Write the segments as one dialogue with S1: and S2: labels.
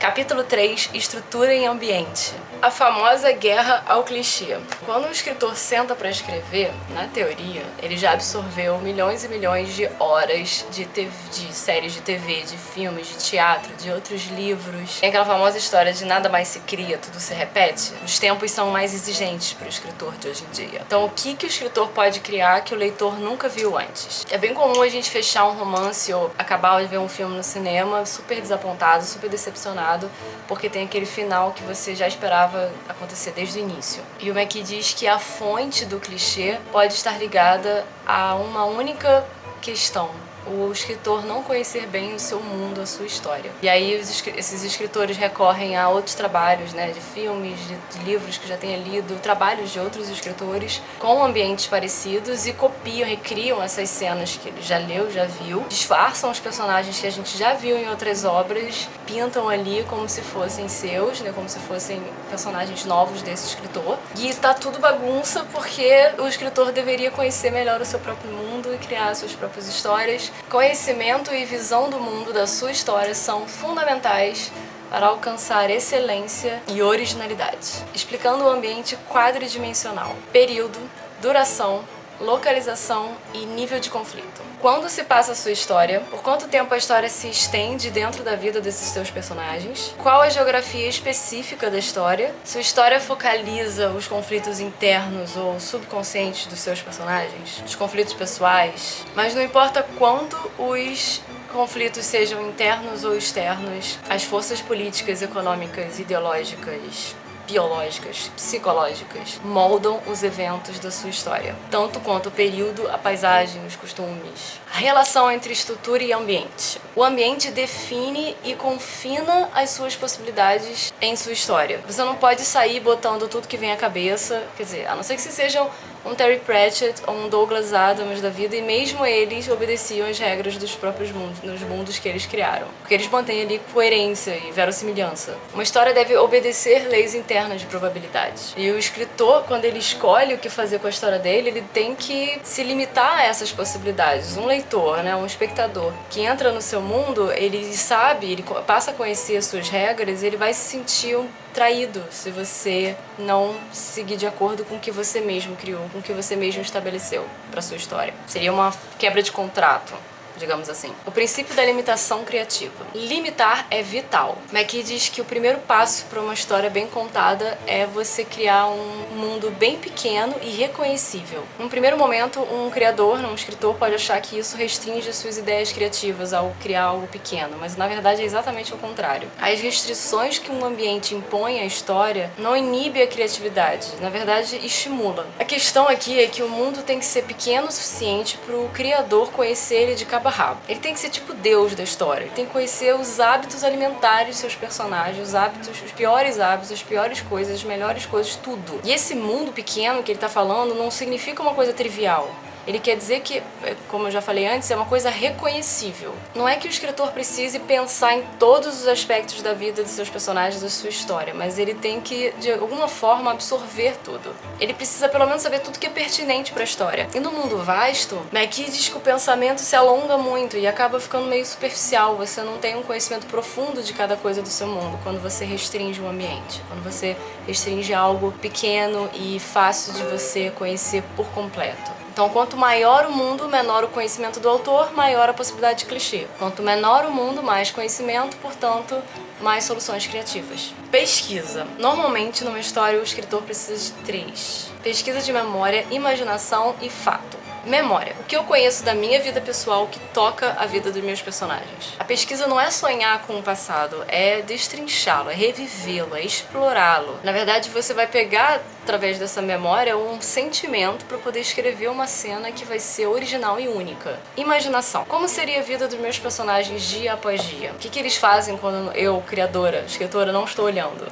S1: Capítulo 3. Estrutura e ambiente. A famosa guerra ao clichê. Quando o escritor senta para escrever, na teoria, ele já absorveu milhões e milhões de horas de séries de TV, de filmes, de teatro, de outros livros. Tem aquela famosa história de nada mais se cria, tudo se repete. Os tempos são mais exigentes para o escritor de hoje em dia. Então, o que o escritor pode criar que o leitor nunca viu antes? É bem comum a gente fechar um romance ou acabar de ver um filme no cinema super desapontado, super decepcionado, porque tem aquele final que você já esperava acontecer desde o início. E o McKee diz que a fonte do clichê pode estar ligada a uma única questão: o escritor não conhecer bem o seu mundo, a sua história. E aí esses escritores recorrem a outros trabalhos, né, de filmes, de livros que já tenha lido, trabalhos de outros escritores com ambientes parecidos e copiam, recriam essas cenas que ele já leu, já viu, disfarçam os personagens que a gente já viu em outras obras, pintam ali como se fossem seus, né, como se fossem personagens novos desse escritor. E tá tudo bagunça porque o escritor deveria conhecer melhor o seu próprio mundo e criar suas próprias histórias. Conhecimento e visão do mundo da sua história são fundamentais para alcançar excelência e originalidade. Explicando o ambiente quadridimensional, período, duração, localização e nível de conflito. Quando se passa a sua história, por quanto tempo a história se estende dentro da vida desses seus personagens, qual a geografia específica da história, sua história focaliza os conflitos internos ou subconscientes dos seus personagens, os conflitos pessoais, mas não importa quanto os conflitos sejam internos ou externos, as forças políticas, econômicas, ideológicas, biológicas, psicológicas, moldam os eventos da sua história, tanto quanto o período, a paisagem, os costumes. A relação entre estrutura e ambiente. O ambiente define e confina as suas possibilidades em sua história. Você não pode sair botando tudo que vem à cabeça, quer dizer, a não ser que você seja um Terry Pratchett ou um Douglas Adams da vida, e mesmo eles obedeciam as regras dos próprios mundos, nos mundos que eles criaram, porque eles mantêm ali coerência e verossimilhança. Uma história deve obedecer leis internas de probabilidade. E o escritor, quando ele escolhe o que fazer com a história dele, ele tem que se limitar a essas possibilidades. Um leitor, né, um espectador que entra no seu mundo, ele sabe, ele passa a conhecer as suas regras, ele vai se sentir traído se você não seguir de acordo com o que você mesmo criou, com o que você mesmo estabeleceu para sua história. Seria uma quebra de contrato, digamos assim. O princípio da limitação criativa. Limitar é vital. McKee diz que o primeiro passo para uma história bem contada é você criar um mundo bem pequeno e reconhecível. Num primeiro momento, um criador, um escritor, pode achar que isso restringe suas ideias criativas ao criar algo pequeno, mas na verdade é exatamente o contrário. As restrições que um ambiente impõe à história não inibe a criatividade, na verdade estimula. A questão aqui é que o mundo tem que ser pequeno o suficiente para o criador conhecer ele de cabo a rabo. Ele tem que ser tipo Deus da história. Ele tem que conhecer os hábitos alimentares dos seus personagens, os hábitos, os piores hábitos, as piores coisas, as melhores coisas, tudo. E esse mundo pequeno que ele tá falando não significa uma coisa trivial. Ele quer dizer que, como eu já falei antes, é uma coisa reconhecível. Não é que o escritor precise pensar em todos os aspectos da vida de seus personagens, da sua história, mas ele tem que, de alguma forma, absorver tudo. Ele precisa, pelo menos, saber tudo que é pertinente para a história. E no mundo vasto, McKee diz que o pensamento se alonga muito e acaba ficando meio superficial. Você não tem um conhecimento profundo de cada coisa do seu mundo quando você restringe o ambiente, quando você restringe algo pequeno e fácil de você conhecer por completo. Então, quanto maior o mundo, menor o conhecimento do autor, maior a possibilidade de clichê. Quanto menor o mundo, mais conhecimento, portanto, mais soluções criativas. Pesquisa. Normalmente, numa história, o escritor precisa de 3. Pesquisa de memória, imaginação e fato. Memória. O que eu conheço da minha vida pessoal que toca a vida dos meus personagens. A pesquisa não é sonhar com o passado, é destrinchá-lo, é revivê-lo, é explorá-lo. Na verdade, você vai pegar, através dessa memória, um sentimento para poder escrever uma cena que vai ser original e única. Imaginação. Como seria a vida dos meus personagens dia após dia? O que eles fazem quando eu, criadora, escritora, não estou olhando?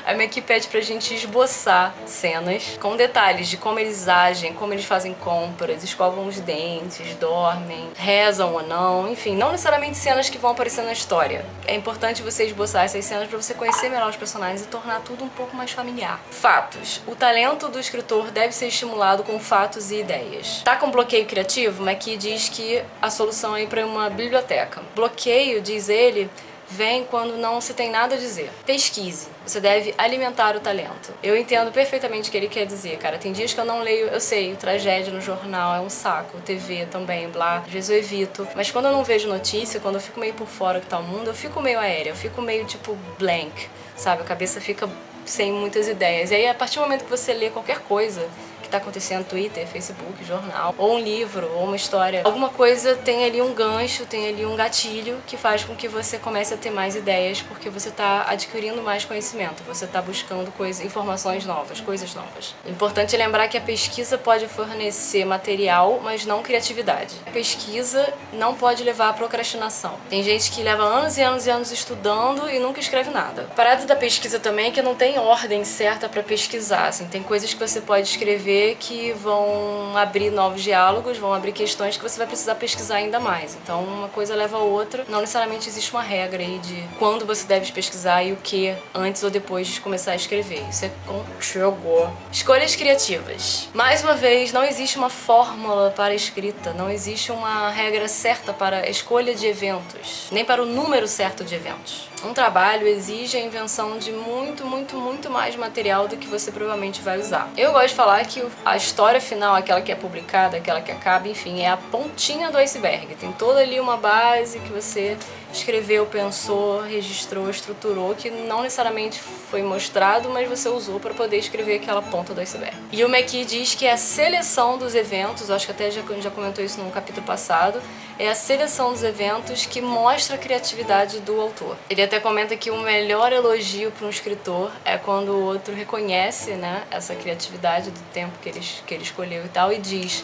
S1: A McKee pede pra gente esboçar cenas com detalhes de como eles agem, como eles fazem compras, escovam os dentes, dormem, rezam ou não, enfim, não necessariamente cenas que vão aparecer na história. É importante você esboçar essas cenas para você conhecer melhor os personagens e tornar tudo um pouco mais familiar. Fatos. O talento do escritor deve ser estimulado com fatos e ideias. Tá com bloqueio criativo? McKee diz que a solução é ir para uma biblioteca. Bloqueio, diz ele, vem quando não se tem nada a dizer. Pesquise. Você deve alimentar o talento. Eu entendo perfeitamente o que ele quer dizer, cara. Tem dias que eu não leio, eu sei, tragédia no jornal é um saco, TV também, blá. Às vezes eu evito. Mas quando eu não vejo notícia, quando eu fico meio por fora que tá o mundo, eu fico meio aérea, eu fico meio tipo blank, sabe? A cabeça fica sem muitas ideias. E aí, a partir do momento que você lê qualquer coisa que tá acontecendo no Twitter, Facebook, jornal, ou um livro, ou uma história, alguma coisa tem ali um gancho, tem ali um gatilho que faz com que você comece a ter mais ideias, porque você tá adquirindo mais conhecimento, você tá buscando informações novas, coisas novas. Importante lembrar que a pesquisa pode fornecer material, mas não criatividade. A pesquisa não pode levar à procrastinação. Tem gente que leva anos e anos e anos estudando e nunca escreve nada. A parada da pesquisa também é que não tem ordem certa para pesquisar, assim, tem coisas que você pode escrever que vão abrir novos diálogos, vão abrir questões que você vai precisar pesquisar ainda mais. Então uma coisa leva a outra. Não necessariamente existe uma regra aí de quando você deve pesquisar e o que antes ou depois de começar a escrever. Isso é chegou. Escolhas criativas. Mais uma vez, não existe uma fórmula para a escrita, não existe uma regra certa para a escolha de eventos, nem para o número certo de eventos. Um trabalho exige a invenção de muito mais material do que você provavelmente vai usar. Eu gosto de falar que a história final, aquela que é publicada, aquela que acaba, enfim, é a pontinha do iceberg. Tem toda ali uma base que você escreveu, pensou, registrou, estruturou, que não necessariamente foi mostrado, mas você usou para poder escrever aquela ponta do iceberg. E o McKee diz que é a seleção dos eventos, acho que até já comentou isso num capítulo passado, é a seleção dos eventos que mostra a criatividade do autor. Ele até comenta que o melhor elogio para um escritor é quando o outro reconhece, né, essa criatividade do tempo que ele escolheu e tal, e diz: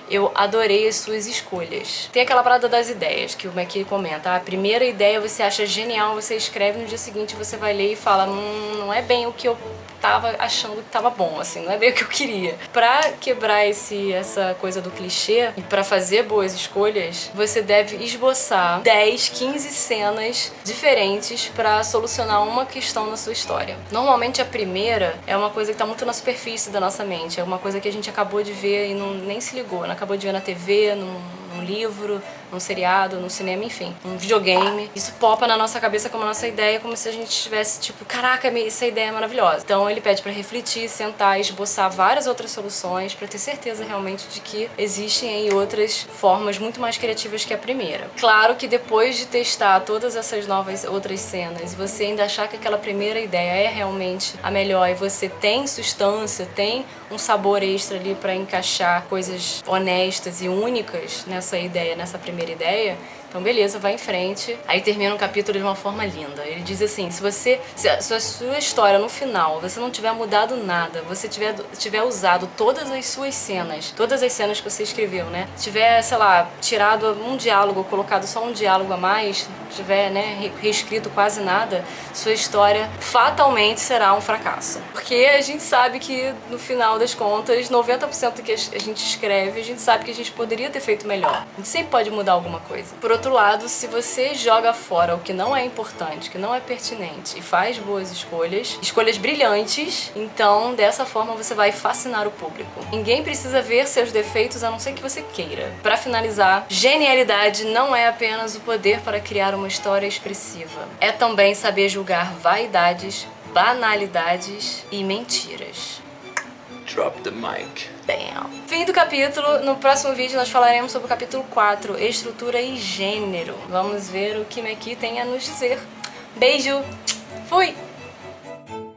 S1: eu adorei as suas escolhas. Tem aquela parada das ideias, que o McKee comenta. A primeira ideia você acha genial, você escreve, no dia seguinte você vai ler e fala: não é bem o que eu tava achando que tava bom, assim, não é bem o que eu queria. Pra quebrar essa coisa do clichê e pra fazer boas escolhas, você deve esboçar 10, 15 cenas diferentes pra solucionar uma questão na sua história. Normalmente a primeira é uma coisa que tá muito na superfície da nossa mente, é uma coisa que a gente acabou de ver e nem se ligou, né? Acabou de ver na TV, num livro, num seriado, num cinema, enfim, um videogame. Isso popa na nossa cabeça como a nossa ideia, como se a gente estivesse tipo, caraca, essa ideia é maravilhosa. Então ele pede pra refletir, sentar, esboçar várias outras soluções pra ter certeza realmente de que existem aí outras formas muito mais criativas que a primeira. Claro que depois de testar todas essas novas outras cenas e você ainda achar que aquela primeira ideia é realmente a melhor e você tem substância, tem um sabor extra ali pra encaixar coisas honestas e únicas nessa ideia, nessa primeira ideia, então beleza, vai em frente. Aí termina um capítulo de uma forma linda. Ele diz assim: se a sua história no final, você não tiver mudado nada, você tiver usado todas as suas cenas, todas as cenas que você escreveu, né? Tiver, sei lá, tirado um diálogo, colocado só um diálogo a mais, tiver, né, reescrito quase nada, sua história fatalmente será um fracasso. Porque a gente sabe que no final das contas, 90% do que a gente escreve, a gente sabe que a gente poderia ter feito melhor. A gente sempre pode mudar alguma coisa. Por outro lado, se você joga fora o que não é importante, que não é pertinente e faz boas escolhas brilhantes, então dessa forma você vai fascinar o público. Ninguém precisa ver seus defeitos a não ser que você queira. Para finalizar, genialidade não é apenas o poder para criar uma história expressiva. É também saber julgar vaidades, banalidades e mentiras.
S2: Drop the mic.
S1: Bam. Fim do capítulo. No próximo vídeo nós falaremos sobre o capítulo 4, estrutura e gênero. Vamos ver o que McKee tem a nos dizer. Beijo! Fui!